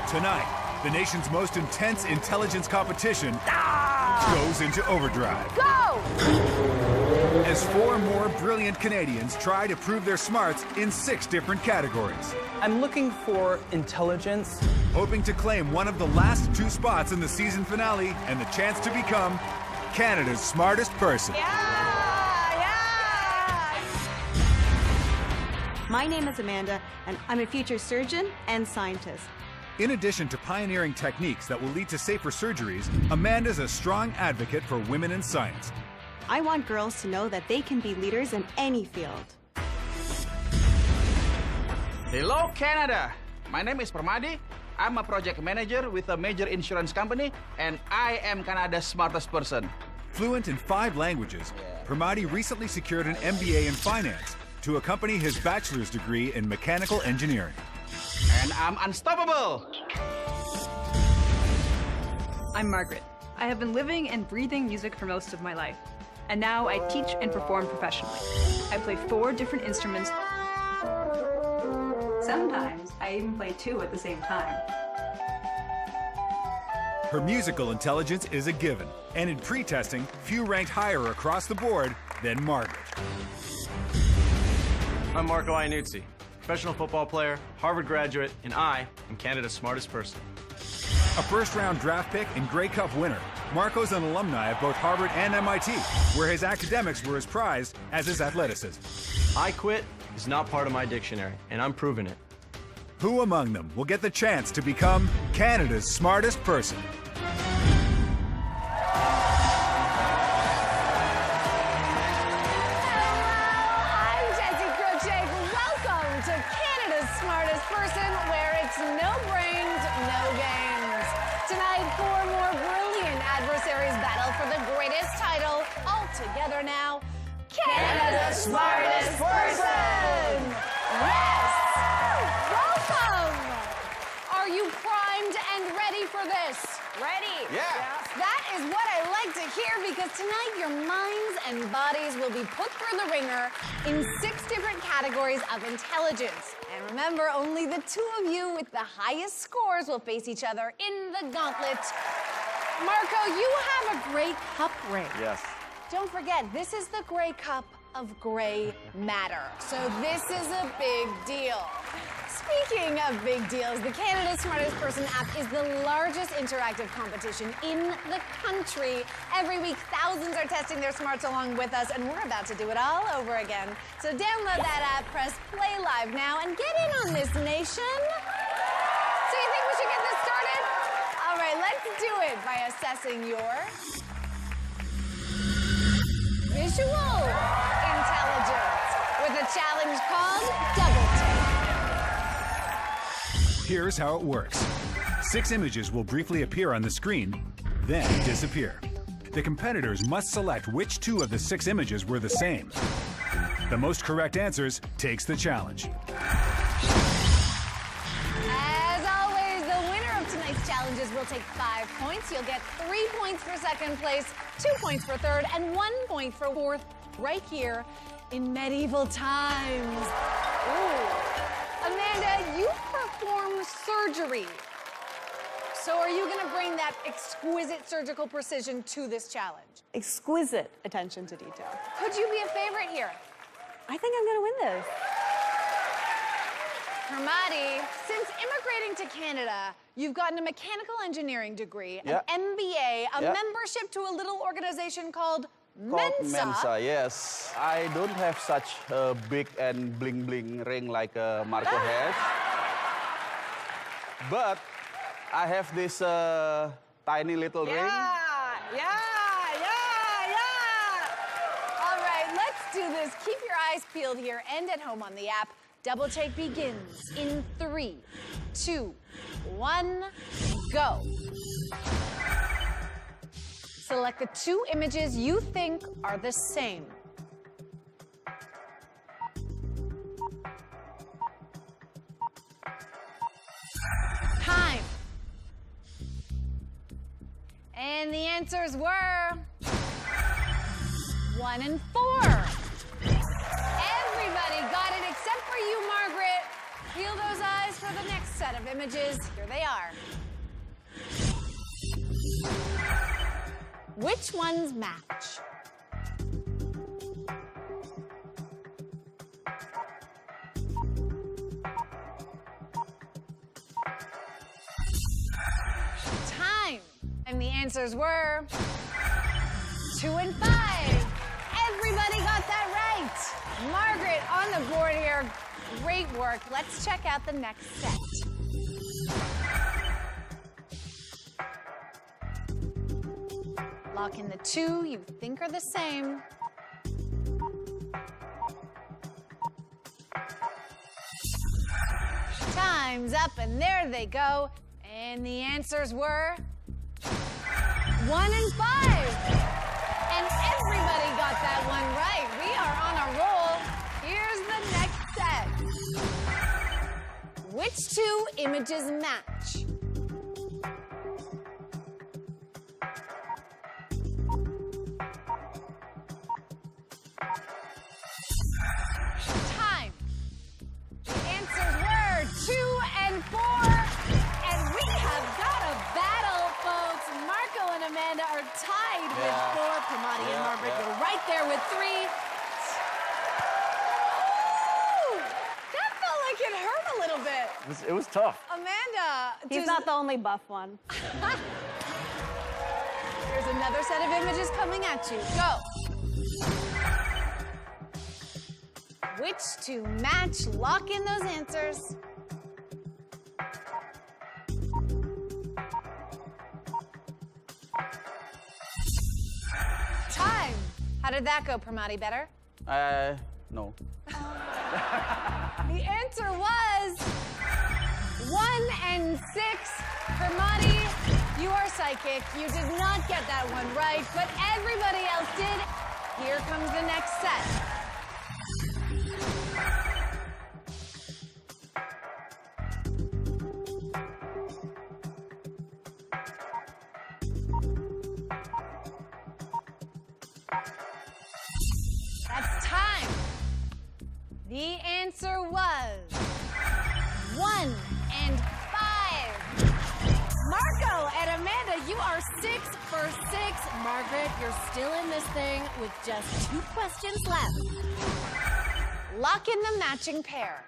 Tonight, the nation's most intense intelligence competition goes into overdrive. Go! As 4 more brilliant Canadians try to prove their smarts in 6 different categories. I'm looking for intelligence. Hoping to claim one of the last 2 spots in the season finale and the chance to become Canada's smartest person. My name is Amanda, and I'm a future surgeon and scientist. In addition to pioneering techniques that will lead to safer surgeries, Amanda's a strong advocate for women in science. I want girls to know that they can be leaders in any field. Hello, Canada. My name is Permadi. I'm a project manager with a major insurance company, and I am Canada's smartest person. Fluent in 5 languages, Permadi recently secured an MBA in finance to accompany his bachelor's degree in mechanical engineering. And I'm unstoppable. I'm Margaret. I have been living and breathing music for most of my life. And now I teach and perform professionally. I play 4 different instruments. Sometimes I even play 2 at the same time. Her musical intelligence is a given, and in pre-testing, few ranked higher across the board than Margaret. I'm Marco Iannuzzi, professional football player, Harvard graduate, and I am Canada's smartest person. A first-round draft pick and Grey Cup winner, Marco's an alumni of both Harvard and MIT, where his academics were as prized as his athleticism. I quit is not part of my dictionary, and I'm proving it. Who among them will get the chance to become Canada's smartest person? No brains, no games. Tonight, 4 more brilliant adversaries battle for the greatest title. All together now, Canada's smartest person! Yes! Welcome! Are you primed and ready for this? Ready? Yeah. That is what I like to hear, because tonight your minds and bodies will be put through the ringer in 6 different categories of intelligence. And remember, only the 2 of you with the highest scores will face each other in the gauntlet. Marco, you have a Grey Cup ring. Yes. Don't forget, this is the Grey Cup of Grey Matter. So this is a big deal. Speaking of big deals, the Canada's Smartest Person app is the largest interactive competition in the country. Every week, thousands are testing their smarts along with us, and we're about to do it all over again. So download that app, press play live now, and get in on this, nation. So you think we should get this started? All right, let's do it by assessing your visual intelligence with a challenge called Double Take. Here's how it works. 6 images will briefly appear on the screen, then disappear. The competitors must select which 2 of the 6 images were the same. The most correct answers takes the challenge. As always, the winner of tonight's challenges will take 5 points. You'll get 3 points for second place, 2 points for third, and 1 point for fourth, right here in medieval times. Ooh. Amanda, you perform surgery. So are you going to bring that exquisite surgical precision to this challenge? Exquisite attention to detail. Could you be a favorite here? I think I'm going to win this. Hermati, since immigrating to Canada, you've gotten a mechanical engineering degree, Yeah. an MBA, a Yeah. membership to a little organization called Mensa. Yes. I don't have such a big and bling-bling ring like Marco has. But I have this tiny little ring. Yeah. All right, let's do this. Keep your eyes peeled here and at home on the app. Double Take begins in 3, 2, 1, go. Select the 2 images you think are the same. Time. And the answers were 1 and 4. Everybody got it except for you, Margaret. Peel those eyes for the next set of images. Here they are. Which ones match? Time. And the answers were 2 and 5. Everybody got that right. Margaret on the board here. Great work. Let's check out the next set. Lock in the 2 you think are the same. Time's up, and there they go. And the answers were 1 and 5. And everybody got that one right. We are on a roll. Here's the next set. Which 2 images match? Time. The answers were 2 and 4. And we have got a battle, folks. Marco and Amanda are tied with 4. Pramati and Margaret, you're right there with 3. Ooh, that felt like it hurt a little bit. It was tough. Amanda. He's not the only buff one. Here's another set of images coming at you. Go. Which 2 match? Lock in those answers. Time. How did that go, Pramati? Better? No. The answer was 1 and 6. Pramati, you are psychic. You did not get that one right, but everybody else did. Here comes the next set. That's time. The answer was 1 and 5. Marco and Amanda, you are 6 for 6. Margaret, you're still in this thing with just 2 questions left. Lock in the matching pair.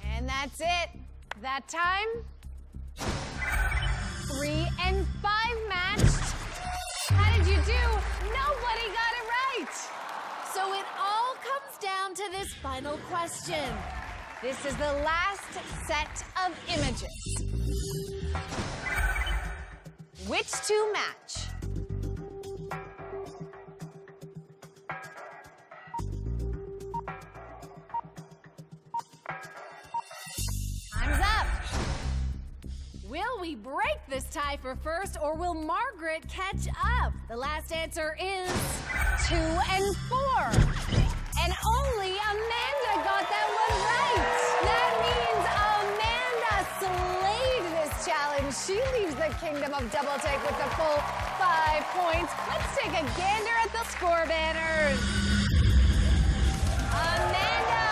And that's it. That time, 3 and 5 matched. How did you do? Nobody got it right. So it all comes down to this final question. This is the last set of images. Which 2 match? Time's up. Will we break this tie for first, or will Margaret catch up? The last answer is 2 and 4. And only Amanda got that one right. That means Amanda slayed this challenge. She leaves the kingdom of Double Take with the full 5 points. Let's take a gander at the score banners. Amanda,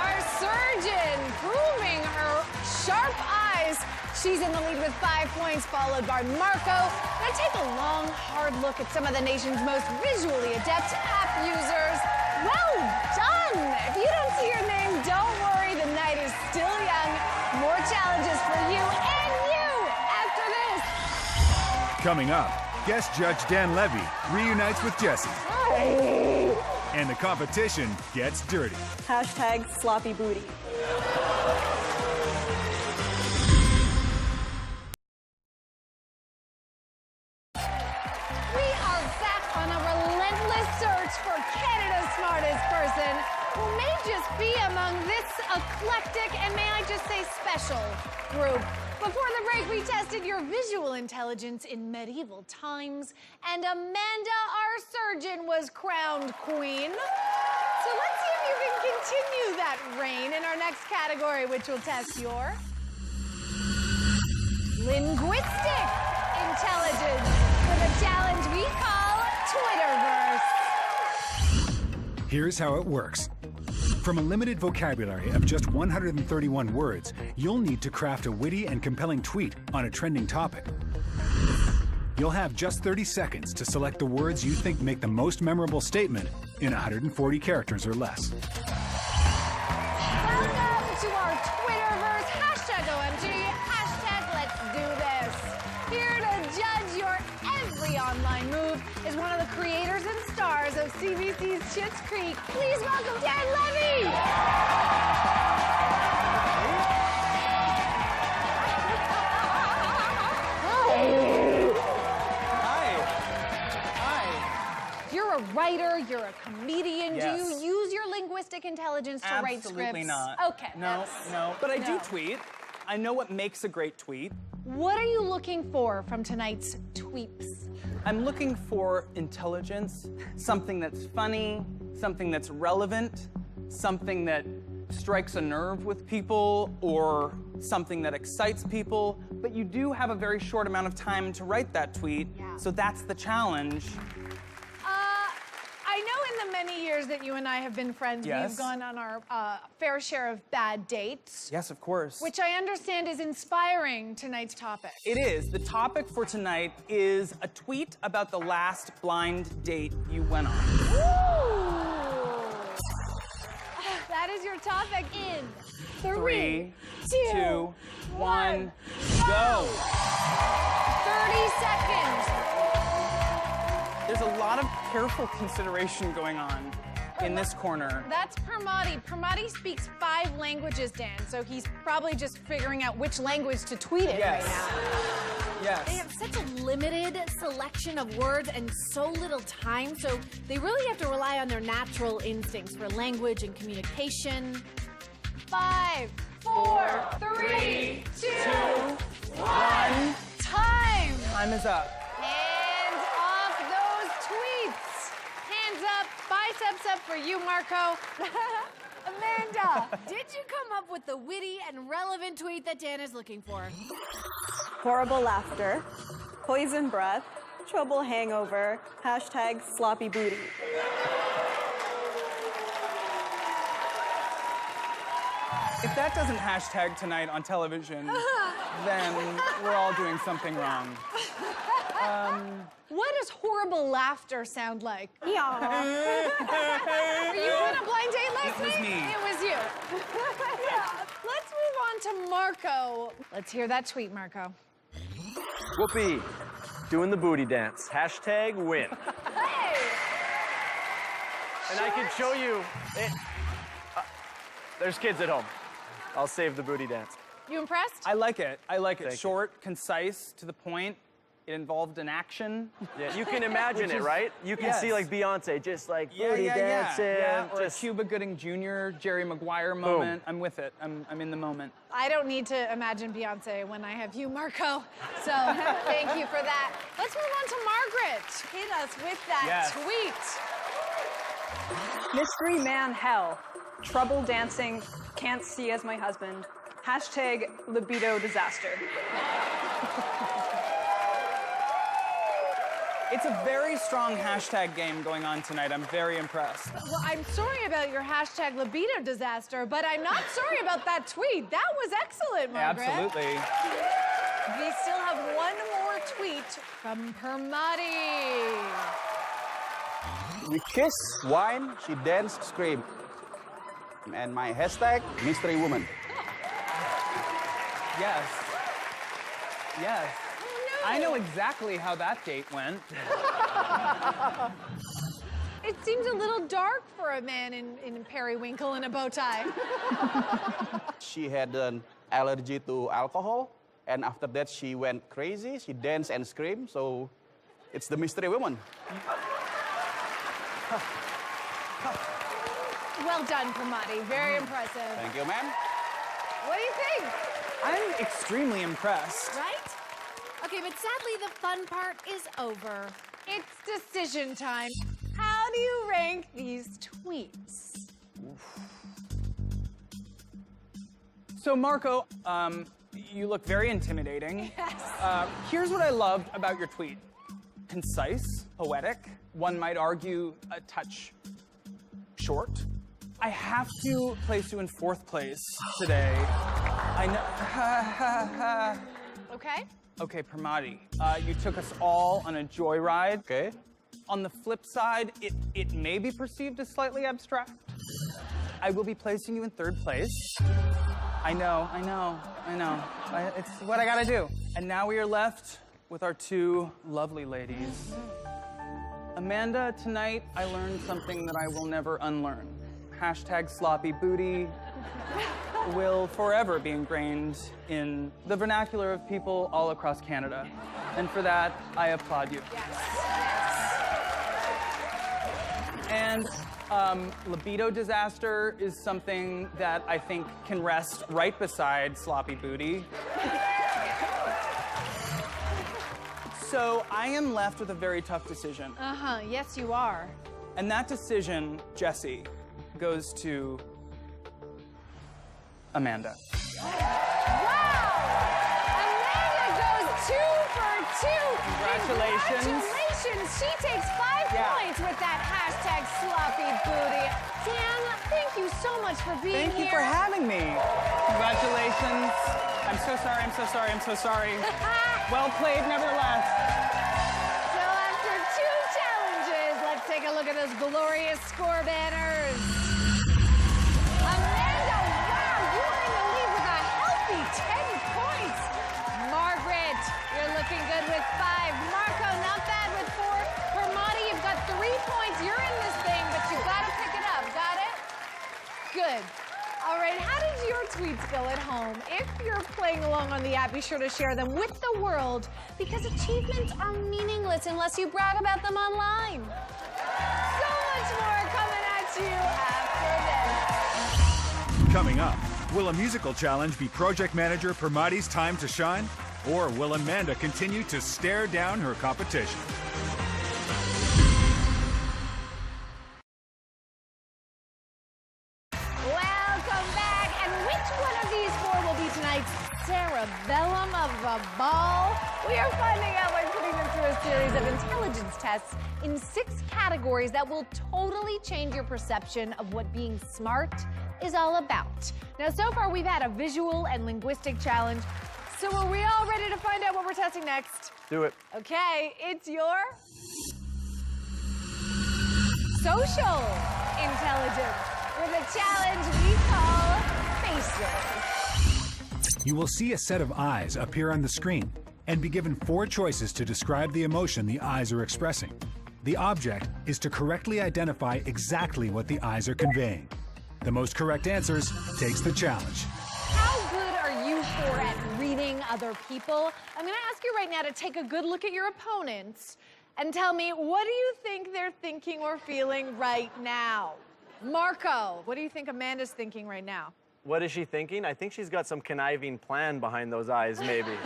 our surgeon, proving her sharp eyes. She's in the lead with 5 points, followed by Marco. Now take a long, hard look at some of the nation's most visually adept app users. Well done! If you don't see your name, don't worry. The night is still young. More challenges for you and you after this. Coming up, guest judge Dan Levy reunites with Jesse. And the competition gets dirty. Hashtag sloppy booty. We are back on a relentless search for Canada's smartest person, who may just be among this eclectic and, may I just say, special group. Before the break, we tested your visual intelligence in medieval times, and Amanda, our surgeon, was crowned queen. So let's see if you can continue that reign in our next category, which will test your linguistic intelligence. Here's how it works. From a limited vocabulary of just 131 words, you'll need to craft a witty and compelling tweet on a trending topic. You'll have just 30 seconds to select the words you think make the most memorable statement in 140 characters or less. Welcome to our Twitterverse, #OMG, #Let's Do This. Here to judge your every online move is one of the creators and stars of CBC's Schitt's Creek. Please welcome Dan Levy! You're a writer, you're a comedian. Yes. Do you use your linguistic intelligence to write scripts? Absolutely not. Okay. No, no. But I do No. tweet. I know what makes a great tweet. What are you looking for from tonight's tweets? I'm looking for intelligence, something that's funny, something that's relevant, something that strikes a nerve with people, or something that excites people. But you do have a very short amount of time to write that tweet, so that's the challenge. I know in the many years that you and I have been friends, Yes. we've gone on our fair share of bad dates. Yes, of course. Which I understand is inspiring tonight's topic. It is. The topic for tonight is a tweet about the last blind date you went on. Ooh. That is your topic in 3, 2, 1, go! 30 seconds. There's a lot of careful consideration going on in this corner. That's Parmati. Parmati speaks 5 languages, Dan, so he's probably just figuring out which language to tweet it Yes. right now. Yes. They have such a limited selection of words and so little time, so they really have to rely on their natural instincts for language and communication. 5, 4, 3, 2, 1. Time! Time is up. Hands off those tweets. Hands up, biceps up for you, Marco. Amanda. Did you come up with the witty and relevant tweet that Dan is looking for? Horrible laughter, poison breath, trouble hangover, #sloppy booty. If that doesn't hashtag tonight on television, then we're all doing something wrong. What does horrible laughter sound like? Yeah. Were you on a blind date last It was night? me. It was you. Yeah. Let's move on to Marco. Let's hear that tweet, Marco. Whoopee. Doing the booty dance. #win. Hey! And I can show you it. There's kids at home. I'll save the booty dance. You impressed? I like it. I like it. Thank you. Short, concise, to the point. It involved an action. Yeah, you can imagine it, right? You can see like Beyonce just like booty dancing. Yeah. Or just... a Cuba Gooding Jr., Jerry Maguire moment. I'm with it. I'm in the moment. I don't need to imagine Beyonce when I have you, Marco. So thank you for that. Let's move on to Margaret. Hit us with that Yes. tweet. Mystery man hell. Trouble dancing. Can't see as my husband. #libido disaster. It's a very strong hashtag game going on tonight. I'm very impressed. Well, I'm sorry about your #libido disaster, but I'm not sorry about that tweet. That was excellent, Margaret. Absolutely. We still have one more tweet from Parmati. We kiss, wine, she dance, scream. And my #mystery woman. Yes. Yes. I know exactly how that date went. It seems a little dark for a man in periwinkle and a bow tie. She had an allergy to alcohol, and after that she went crazy. She danced and screamed, so it's the mystery woman. Well done, Parmati. Very impressive. Thank you, ma'am. What do you think? I'm extremely impressed. Right? Okay, but sadly the fun part is over. It's decision time. How do you rank these tweets? So, Marco, you look very intimidating. Yes. Here's what I loved about your tweet. Concise, poetic, one might argue a touch short. I have to place you in 4th place today. I know. Okay. Okay, Pramati, you took us all on a joyride. Okay. On the flip side, it may be perceived as slightly abstract. I will be placing you in 3rd place. I know. It's what I gotta do. And now we are left with our 2 lovely ladies. Amanda, tonight I learned something that I will never unlearn. #sloppy booty will forever be ingrained in the vernacular of people all across Canada. And for that, I applaud you. Yes. And libido disaster is something that I think can rest right beside sloppy booty. So I am left with a very tough decision. Yes, you are. And that decision, Jesse, goes to Amanda. Wow! Amanda goes 2 for 2. Congratulations. Congratulations. She takes 5 points with that #sloppy booty. Dan, thank you so much for being here. Thank you for having me. Congratulations. I'm so sorry. Well played, nevertheless. So after 2 challenges, let's take a look at those glorious score banners. Amanda, wow, you are in the lead with a healthy 10 points. Margaret, you're looking good with 5. Marco, not bad with 4. Pramati, you've got 3 points. You're in this thing, but you gotta pick it up. Got it? Good. All right, how did your tweets go at home? If you're playing along on the app, be sure to share them with the world, because achievements are meaningless unless you brag about them online. So much more coming at you after this. Coming up, will a musical challenge be project manager Pramati's time to shine? Or will Amanda continue to stare down her competition? Welcome back. And which one of these 4 will be tonight's cerebellum of the ball? We are finding out by putting them through a series of intelligence tests in 6 categories that will totally change your perception of what being smart is all about. Now, so far we've had a visual and linguistic challenge. So are we all ready to find out what we're testing next? Do it. Okay, it's your social intelligence with a challenge we call Faces. You will see a set of eyes appear on the screen and be given 4 choices to describe the emotion the eyes are expressing. The object is to correctly identify exactly what the eyes are conveying. The most correct answers takes the challenge. How good are you 4 at reading other people? I'm gonna ask you right now to take a good look at your opponents and tell me, what do you think they're thinking or feeling right now? Marco, what do you think Amanda's thinking right now? What is she thinking? I think she's got some conniving plan behind those eyes, maybe.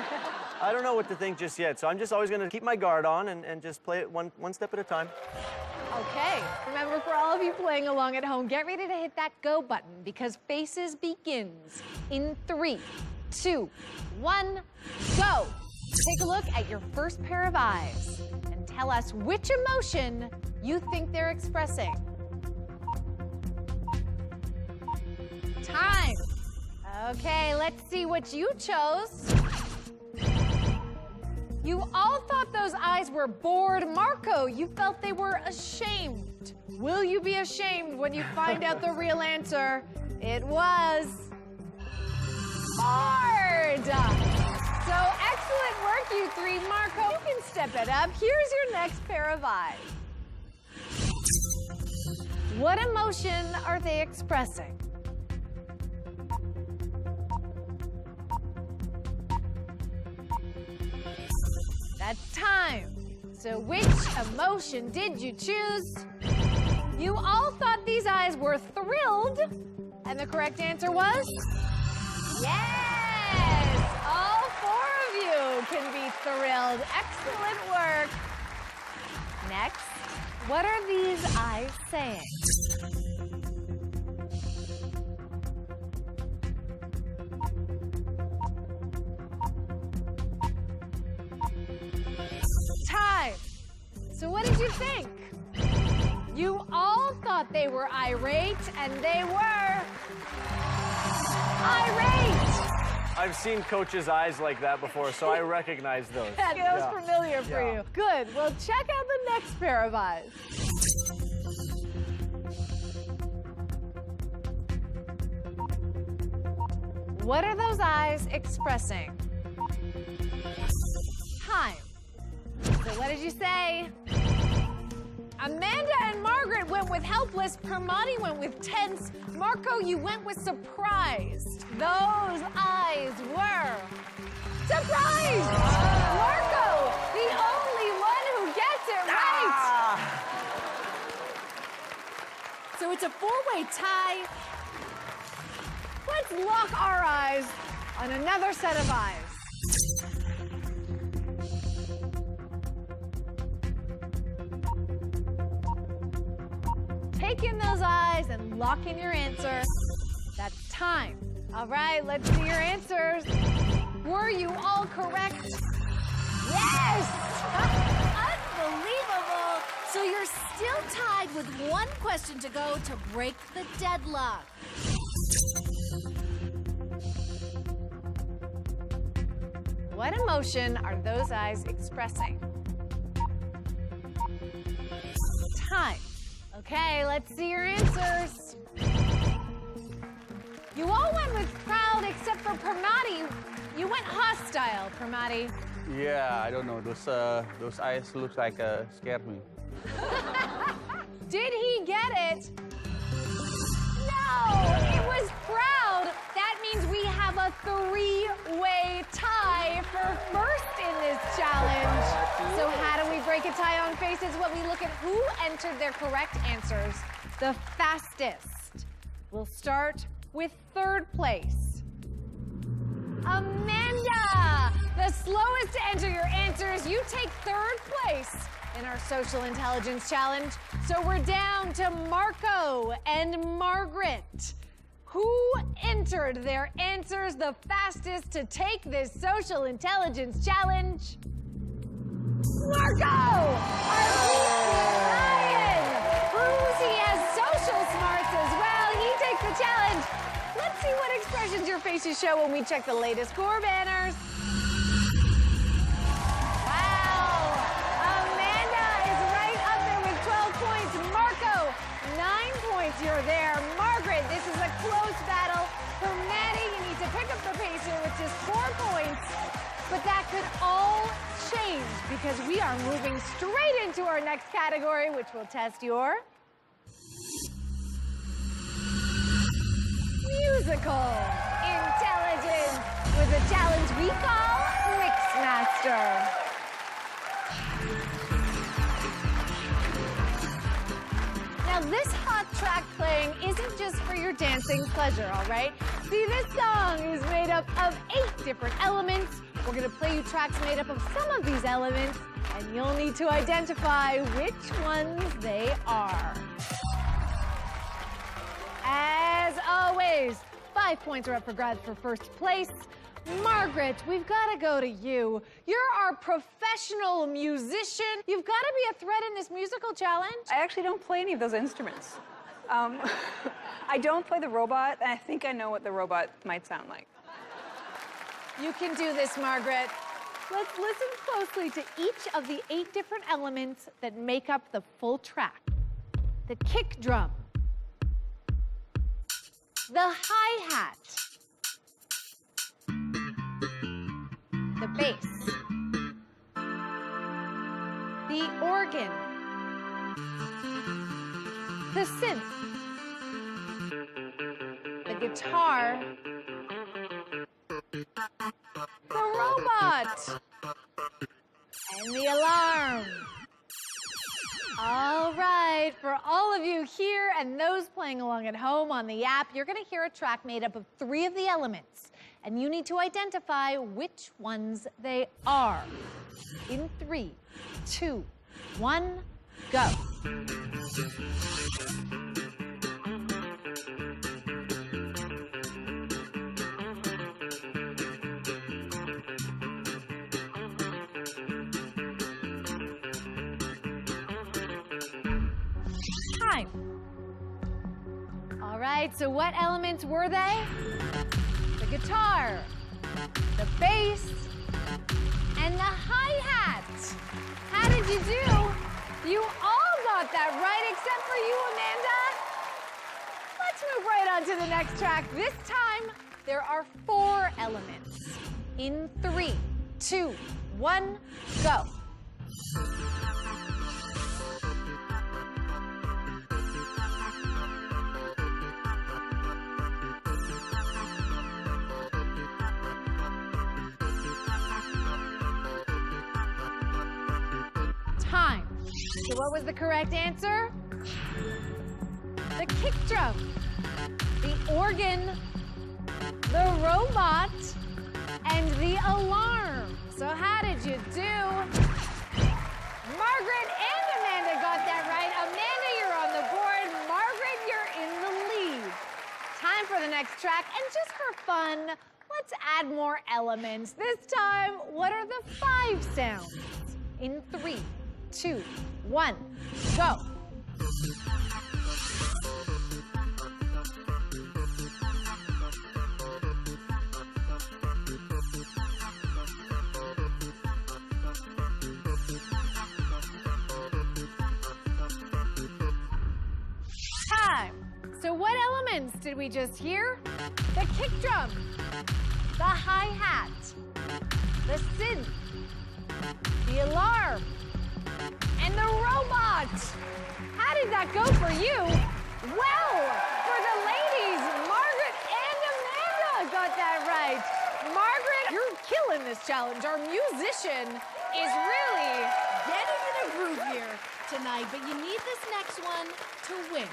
I don't know what to think just yet, so I'm just always going to keep my guard on and just play it one step at a time. Okay, remember, for all of you playing along at home, get ready to hit that go button, because Faces begins in 3, 2, 1, go. Take a look at your first pair of eyes and tell us which emotion you think they're expressing. Time. Okay, let's see what you chose. You all thought those eyes were bored. Marco, you felt they were ashamed. Will you be ashamed when you find out the real answer? It was bored. So excellent work, you 3. Marco, you can step it up. Here's your next pair of eyes. What emotion are they expressing? That's time. So which emotion did you choose? You all thought these eyes were thrilled, and the correct answer was yes! All 4 of you can be thrilled. Excellent work. Next, what are these eyes saying? Time. So what did you think? You all thought they were irate, and they were irate. I've seen Coach's eyes like that before, so I recognize those. That feels familiar for you. Good. Well, check out the next pair of eyes. What are those eyes expressing? Time. So what did you say? Amanda and Margaret went with helpless. Permati went with tense. Marco, you went with surprised. Those eyes were surprised. Marco, the only one who gets it right. So it's a four-way tie. Let's lock our eyes on another set of eyes. Take in those eyes and lock in your answer. That's time. All right, let's see your answers. Were you all correct? Yes! Unbelievable! So you're still tied with one question to go to break the deadlock. What emotion are those eyes expressing? Time. Okay, let's see your answers. You all went with proud except for Permati. You went hostile, Permati. Yeah, I don't know. Those eyes look like scared me. Did he get it? No, it was proud. That means we have a three-way tie for first in this challenge. So how do we break a tie on faces? Well, we look at who entered their correct answers the fastest. We'll start with third place. Amanda, the slowest to enter your answers. You take third place in our social intelligence challenge. So we're down to Marco and Margaret. Who entered their answers the fastest to take this social intelligence challenge? Marco! Our Lion! Proves he has social smarts as well. He takes the challenge. Let's see what expressions your faces show when we check the latest score banners. Wow! Amanda is right up there with 12 points. Marco, 9 points. You're there. Margaret, this is a close battle. For Maddie, you need to pick up the pace here with just 4 points. But that could all change because we are moving straight into our next category, which will test your musical intelligence with a challenge we call Mixmaster. Now, this hot track playing isn't just for your dancing pleasure, all right? See, this song is made up of 8 different elements. We're gonna play you tracks made up of some of these elements, and you'll need to identify which ones they are. As always, 5 points are up for grabs for first place. Margaret, we've got to go to you. You're our professional musician. You've got to be a threat in this musical challenge. I actually don't play any of those instruments. I don't play the robot, and I think I know what the robot might sound like. You can do this, Margaret. Let's listen closely to each of the 8 different elements that make up the full track. The kick drum, the hi-hat, the bass, the organ, the synth, the guitar, the robot, and the alarm. All right, for all of you here and those playing along at home on the app, you're gonna hear a track made up of 3 of the elements, and you need to identify which ones they are. In 3, 2, 1, go. Time. All right, so what elements were they? The guitar, the bass, and the hi-hat. How did you do? You all got that right, except for you, Amanda. Let's move right on to the next track. This time, there are 4 elements. In 3, 2, 1, go. Time. So what was the correct answer? The kick drum, the organ, the robot, and the alarm. So how did you do? Margaret and Amanda got that right. Amanda, you're on the board. Margaret, you're in the lead. Time for the next track, and just for fun, let's add more elements. This time, what are the 5 sounds? In 3, 2, 1, go. Time. So what elements did we just hear? The kick drum, the hi-hat, the synth, the alarm, and the robot. How did that go for you? Well, for the ladies, Margaret and Amanda got that right. Margaret, you're killing this challenge. Our musician is really Getting in a groove here tonight, but you need this next one to win.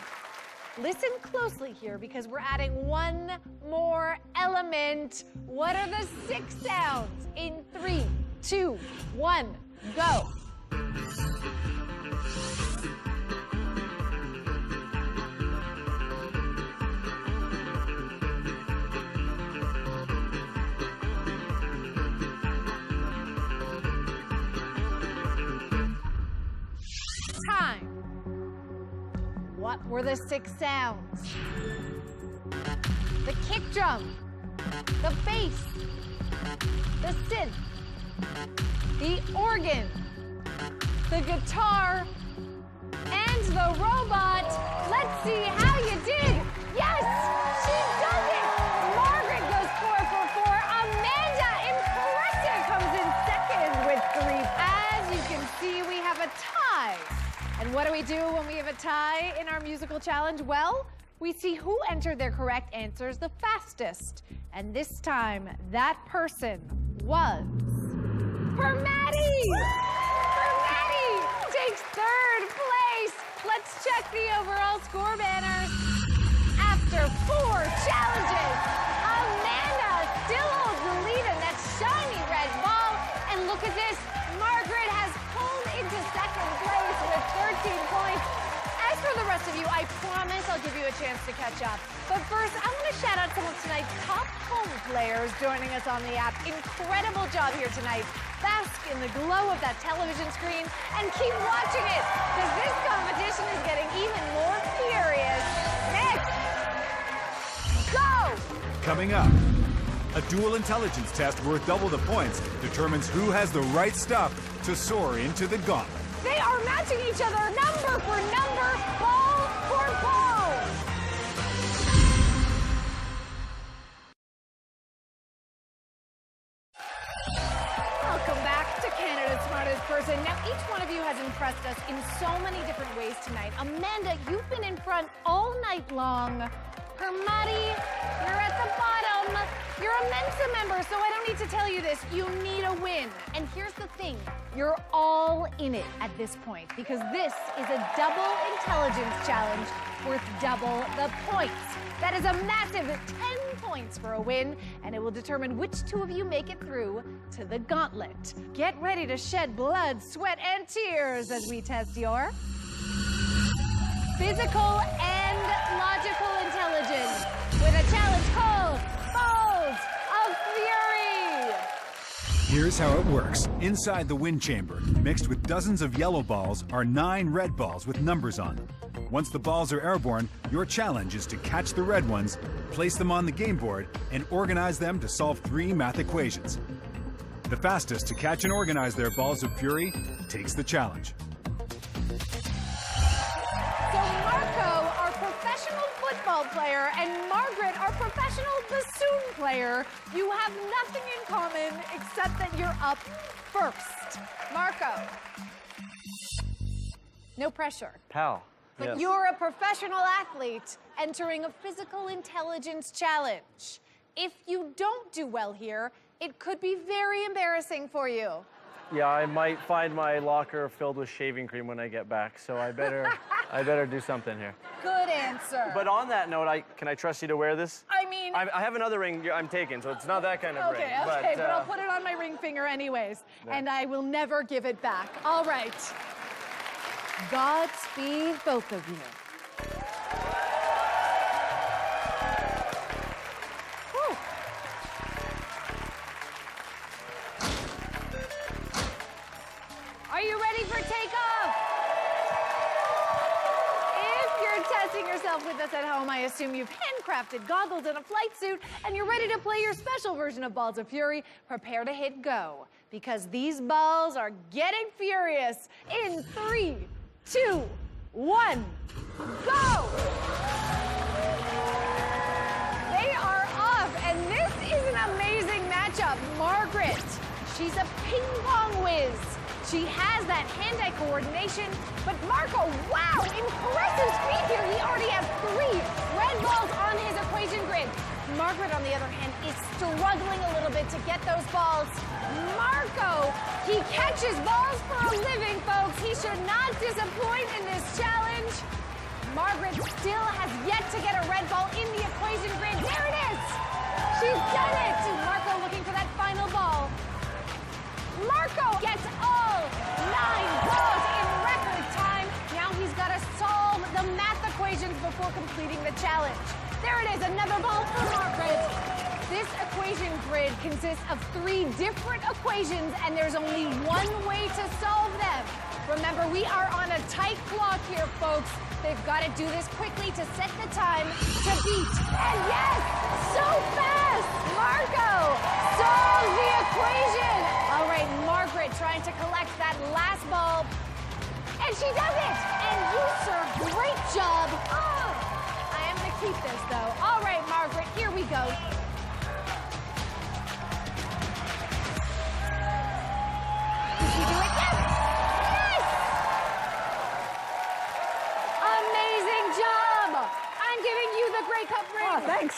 Listen closely here because we're adding 1 more element. What are the 6 sounds? In 3, 2, 1, go. Time. What were the 6 sounds? The kick drum, the bass, the synth, the organ, the guitar, and the robot. Let's see how you did. Yes, she does it. Margaret goes 4 for 4. Amanda, impressive, comes in second with 3. As you can see, we have a tie. And what do we do when we have a tie in our musical challenge? Well, we see who entered their correct answers the fastest. And this time, that person was Permati! Permati takes 3rd place. Let's check the overall score banners. After 4 challenges, Amanda still holds the lead in that shiny red ball. And look at this, Margaret has pulled into 2nd place with 13 points. As for the rest of you, I promise I'll give you a chance to catch up. But first, I want to shout out some of tonight's top home players joining us on the app. Incredible job here tonight. Bask in the glow of that television screen and keep watching it, because this competition is getting even more furious. Next, go! Coming up, a dual intelligence test worth double the points determines who has the right stuff to soar into the gauntlet. They are matching each other number for number, ball for ball. Welcome back to Canada's Smartest Person. Now, each one of you has impressed us in so many different ways tonight. Amanda, you've been in front all night long. Permati, you're at the bottom. You're a Mensa member, so I don't need to tell you this. You need a win. And here's the thing. You're all in it at this point because this is a double intelligence challenge worth double the points. That is a massive 10 points for a win, and it will determine which 2 of you make it through to the gauntlet. Get ready to shed blood, sweat, and tears as we test your physical and logical intelligence with a challenge called Balls of Fury. Here's how it works. Inside the wind chamber, mixed with dozens of yellow balls, are 9 red balls with numbers on them. Once the balls are airborne, your challenge is to catch the red ones, place them on the game board, and organize them to solve 3 math equations. The fastest to catch and organize their balls of fury takes the challenge. So Marco, our professional football player, and Margaret, our professional bassoon player, you have nothing in common except that you're up first. Marco. No pressure. Pal. But Yes. you're a professional athlete entering a physical intelligence challenge. If you don't do well here, it could be very embarrassing for you. Yeah, I might find my locker filled with shaving cream when I get back, so I better do something here. Good answer. But on that note, can I trust you to wear this? I mean... I have another ring I'm taking, so it's not that kind of ring. Okay, but I'll put it on my ring finger anyways, and I will never give it back. All right. Godspeed, both of you. Whew. Are you ready for takeoff? If you're testing yourself with us at home, I assume you've handcrafted goggles and a flight suit, and you're ready to play your special version of Balls of Fury. Prepare to hit go, because these balls are getting furious in 3, 2, 1, go! They are off, and this is an amazing matchup. Margaret, she's a ping pong whiz. She has that hand-eye coordination, but Marco, wow, impressive speed here. He already has 3 red balls on his equation grid. Margaret, on the other hand, is struggling a little bit to get those balls. Marco, he catches balls for a living, folks. He should not disappoint in this challenge. Margaret still has yet to get a red ball in the equation grid. There it is. She's done it. Marco looking for that final ball. Marco gets all 9 balls in record time. Now he's got to solve the math equations before completing the challenge. There it is, another ball for Margaret. This equation grid consists of 3 different equations, and there's only one way to solve them. Remember, we are on a tight clock here, folks. They've got to do this quickly to set the time to beat. And yes, so fast! Marco solves the equation. All right, Margaret trying to collect that last ball. And she does it! And you, sir, great job. Oh, I am going to keep this, though. All right, Margaret, here we go. Did she do it? Yes! Yes! Amazing job! I'm giving you the Grey Cup ring. Oh, thanks.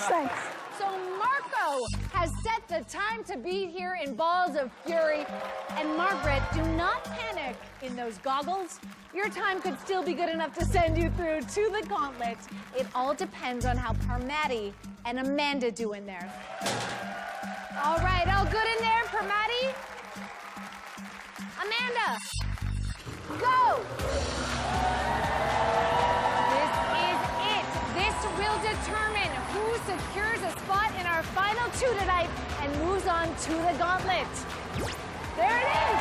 So Marco has set the time to beat here in Balls of Fury. And Margaret, do not panic in those goggles. Your time could still be good enough to send you through to the gauntlet. It all depends on how Permati and Amanda do in there. All right, all good in there, Permati? Amanda, go! This is it. This will determine who secures a spot in our final 2 tonight and moves on to the gauntlet. There it is.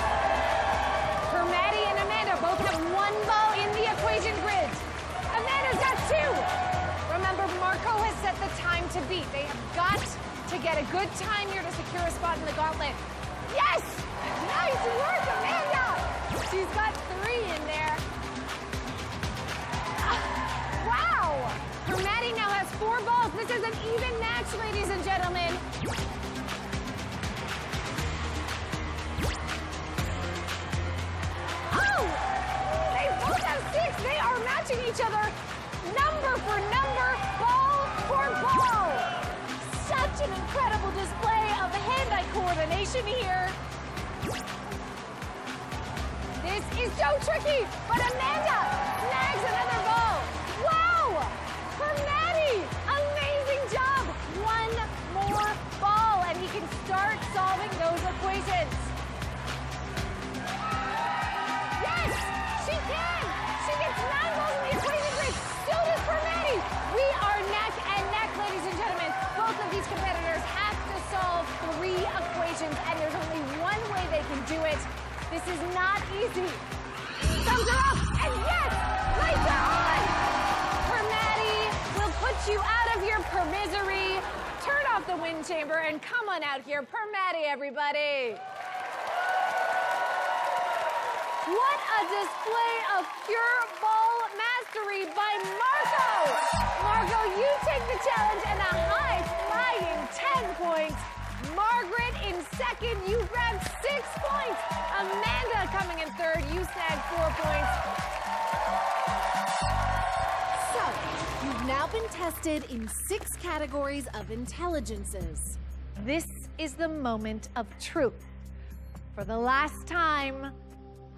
Permati and Amanda both have 1 ball in the equation grid. Amanda's got 2. Remember, Marco has set the time to beat. They have got to get a good time here to secure a spot in the gauntlet. Yes! Nice work, Amanda! She's got 3 in there. Wow! Permati now has 4 balls. This is an even match, ladies and gentlemen. Oh! They both have 6. They are matching each other number for number, ball for ball. Such an incredible display of hand-eye coordination here. This is so tricky, but Amanda snags another ball. Wow! Permati, amazing job. 1 more ball, and he can start solving those equations. Yes, she can. She gets 9 balls in the equation grid. So does Permati. We are neck and neck, ladies and gentlemen. Both of these competitors have to solve 3 equations, and there's only one way they can do it. This is not easy. Thumbs are up, and come on out here. Permati, everybody. What a display of pure ball mastery by Marco. Marco, you take the challenge and a high-flying 10 points. Margaret in second, you grabbed 6 points. Amanda coming in third, you snagged 4 points. So, you've now been tested in 6 categories of intelligences. This is the moment of truth. For the last time,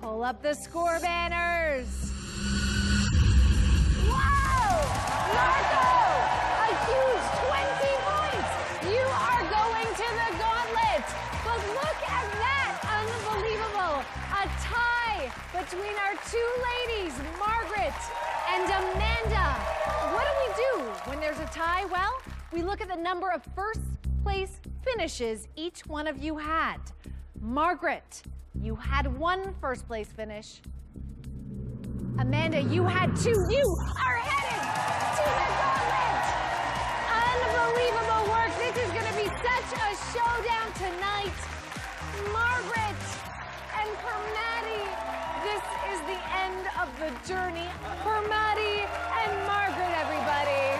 pull up the score banners. Wow! Marco! A huge 20 points! You are going to the gauntlet! But look at that! Unbelievable! A tie between our 2 ladies, Margaret and Amanda. What do when there's a tie? Well, we look at the number of first place finishes each one of you had. Margaret, you had 1 first place finish. Amanda, you had 2. You are headed to the gauntlet. Unbelievable work. This is going to be such a showdown tonight. Margaret and Permati, this is the end of the journey. Permati and Margaret, everybody.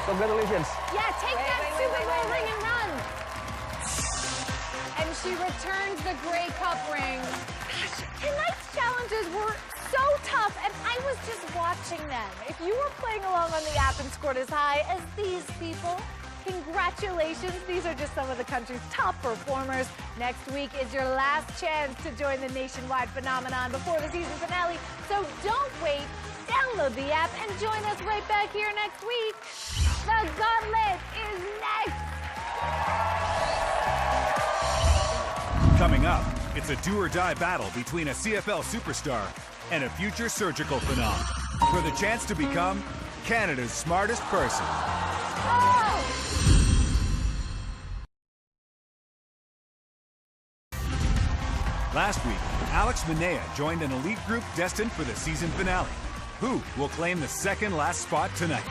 Congratulations. Yeah, take that Super Bowl ring and run. And she returns the Grey Cup ring. Gosh, tonight's challenges were so tough, and I was just watching them. If you were playing along on the app and scored as high as these people, congratulations. These are just some of the country's top performers. Next week is your last chance to join the nationwide phenomenon before the season finale. So don't wait. Download the app and join us right back here next week. The Gauntlet is next. Coming up, it's a do-or-die battle between a CFL superstar and a future surgical phenom for the chance to become Canada's smartest person. Oh! Last week, Alex Minea joined an elite group destined for the season finale. Who will claim the second last spot tonight?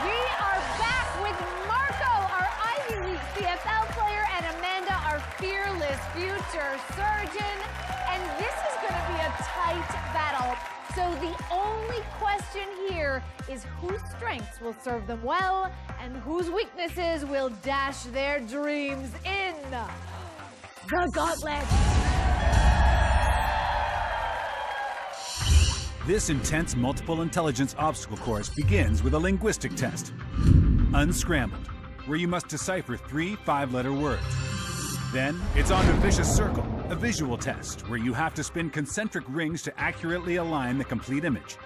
We are back with Marco, our Ivy League CFL player, and Amanda, our fearless future surgeon. And this is going to be a tight battle. So the only question here is whose strengths will serve them well and whose weaknesses will dash their dreams in. The Gauntlet. This intense multiple intelligence obstacle course begins with a linguistic test, Unscrambled, where you must decipher 3 5-letter words. Then it's on to Vicious Circle, a visual test where you have to spin concentric rings to accurately align the complete image.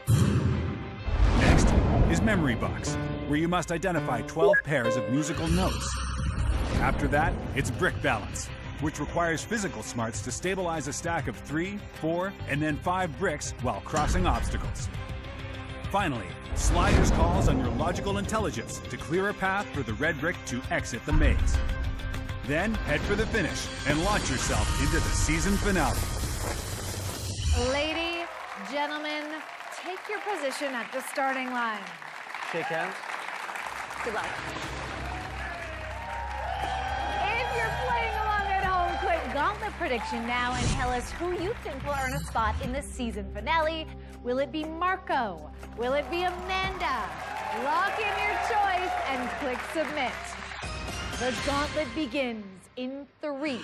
Next is Memory Box, where you must identify 12 pairs of musical notes. After that, it's Brick Balance, which requires physical smarts to stabilize a stack of 3, 4, and then 5 bricks while crossing obstacles. Finally, Sliders calls on your logical intelligence to clear a path for the red brick to exit the maze. Then head for the finish and launch yourself into the season finale. Lady, gentlemen, take your position at the starting line. Shake hands. Good luck. If you're playing along at home, click Gauntlet Prediction now and tell us who you think will earn a spot in the season finale. Will it be Marco? Will it be Amanda? Lock in your choice and click Submit. The gauntlet begins in 3,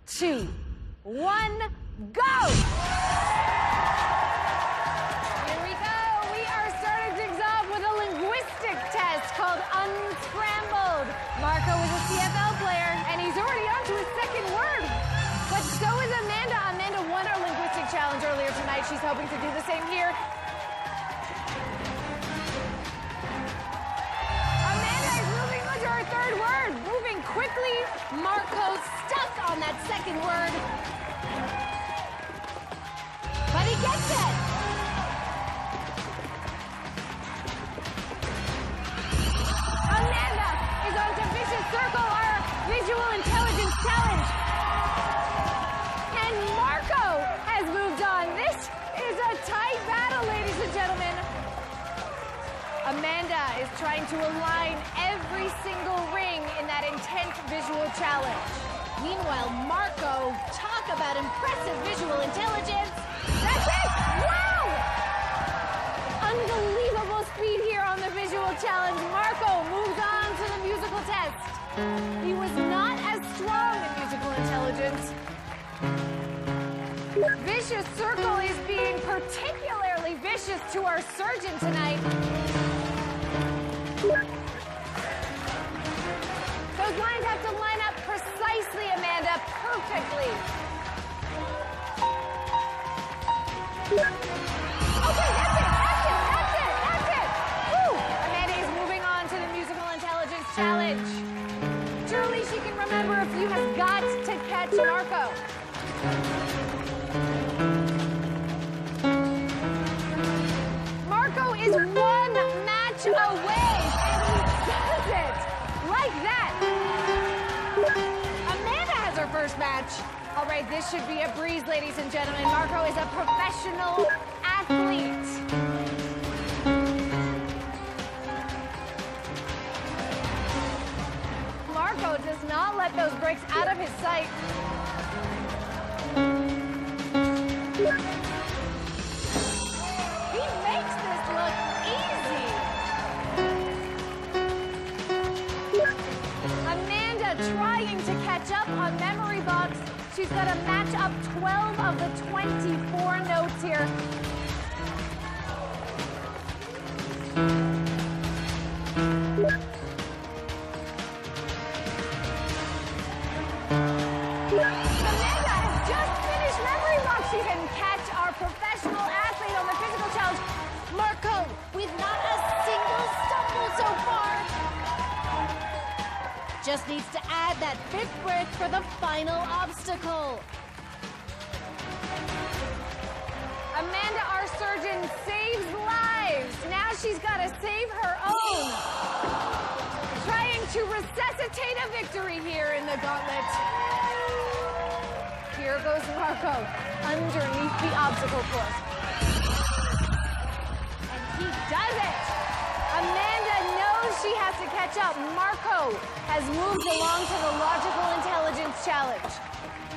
2, 1, go! Here we go. We are starting things off with a linguistic test called Unscrambled. Marco is a CFL player, and he's already on to his second word. But so is Amanda. Amanda won our linguistic challenge earlier tonight. She's hoping to do the same here. Our third word, moving quickly. Marco stuck on that second word. But he gets it. Amanda is on to Vicious Circle, our visual intelligence challenge. And Marco has moved on. This is a tight battle, ladies and gentlemen. Amanda is trying to align every single ring challenge. Meanwhile, Marco, talk about impressive visual intelligence. That's it! Wow! Unbelievable speed here on the visual challenge. Marco moves on to the musical test. He was not as strong in musical intelligence. Vicious Circle is being particularly vicious to our surgeon tonight. Those lines have to line up precisely, Amanda, perfectly. Okay, that's it. Woo! Amanda is moving on to the musical intelligence challenge. Surely she can remember a few has got to catch Marco. Marco is one match away, and he does it like that. Amanda has her first match. All right, this should be a breeze, ladies and gentlemen. Marco is a professional athlete. Marco does not let those breaks out of his sight. He makes this look easy. Amanda trying to catch up on Memory Box. She's got to match up 12 of the 24 notes here. Amanda has just finished Memory Box. She can catch our professional athlete on the physical challenge. Marco, with not a single stumble so far. Just needs to add that 5th brick for the final obstacle. Amanda, our surgeon, saves lives. Now she's got to save her own. Trying to resuscitate a victory here in the gauntlet. Here goes Marco underneath the obstacle course. And he does it. Amanda knows she has to catch up. Marco has moved along to the logical intelligence challenge.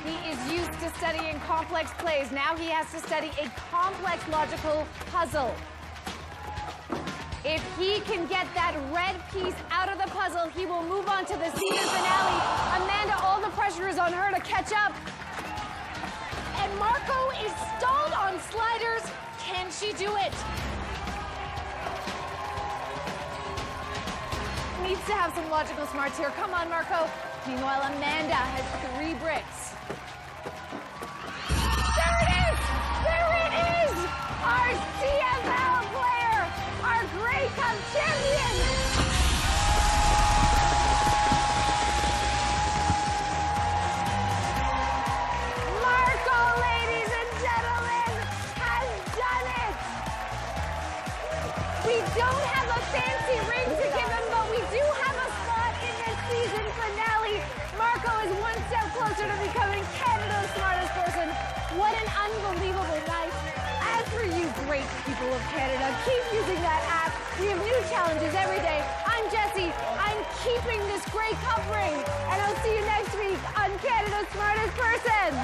He is used to studying complex plays. Now he has to study a complex logical puzzle. If he can get that red piece out of the puzzle, he will move on to the season finale. Amanda, all the pressure is on her to catch up. And Marco is stalled on sliders. Can she do it? Needs to have some logical smarts here. Come on, Marco. Meanwhile, Amanda has 3 bricks. There it is! There it is! Our CFL player! Our Grey Cup champion! Marco, ladies and gentlemen, has done it! We don't have a fancy ring to give him, but we do have a spot in this season finale. Marco is one step closer to becoming Canada's smartest person. What an unbelievable night. As for you great people of Canada, keep using that app. We have new challenges every day. I'm Jessie. I'm keeping this Grey Cup ring. And I'll see you next week on Canada's Smartest Person.